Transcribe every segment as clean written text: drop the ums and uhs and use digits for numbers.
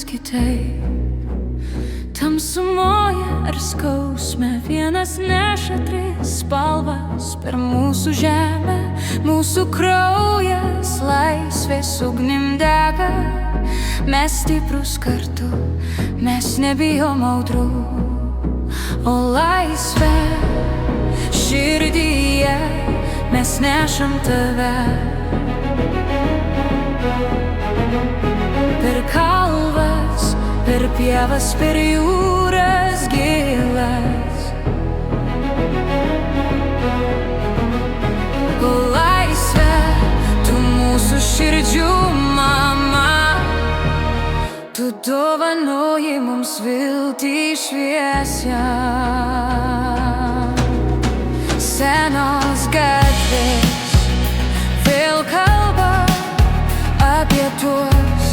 kitaip. Tamsumoje ar skausme vienas neša tris spalvas per mūsų žemę. Mūsų kraujas laisvės ugnim dega. Mes stiprus kartu, mes nebijom audrų. O laisvę širdyje mes nešam tave. Per kalvas, per pievas, per jūras gilas. O laisvė, tu mūsų širdžių mama. Tu dovanoji mums viltį šviesią. Senos gatvės vėl kalba apie tuos,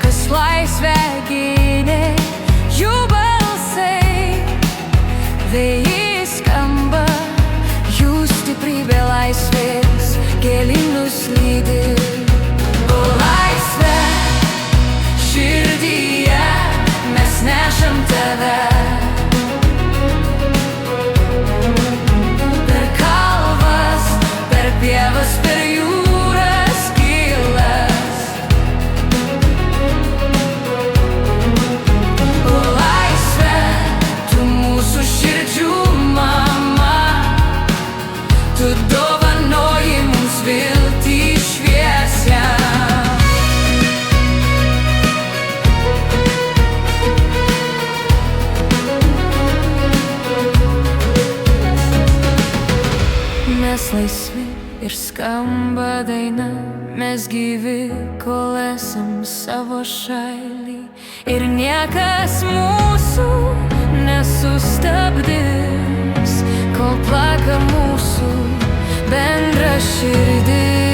kas laisvę gynė. Jų balsai vėjai skamba, jų stiprybė laisvės gilyn nuslydi. O laisvė širdyje mes nešam tave. Per kalvas, per pievas, per jūras gilas. O laisvė, tu mūsų širdžių mama. Tu dovanoji mums viltį šviesią. Mes laisvi ir skamba daina, mes gyvi, kol esam savo šalį. Ir niekas mūsų nesustabdys, kol plaka mūsų bendra širdis.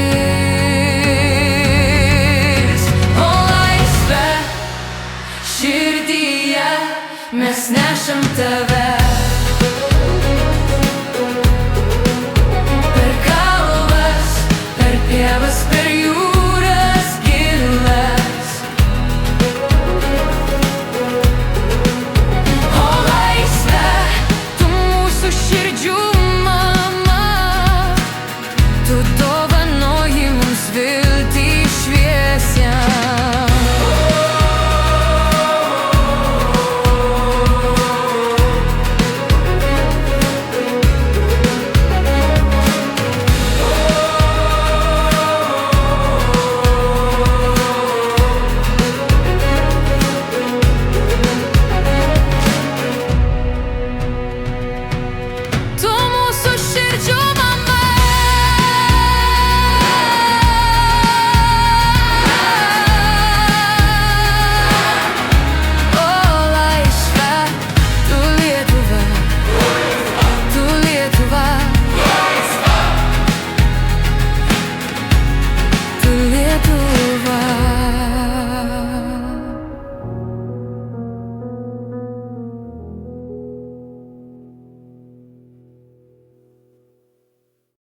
O laisvė širdyje mes nešam tave. Pievas, per jūras gilas. O laisvė, tu mūsų širdžių mama. Tu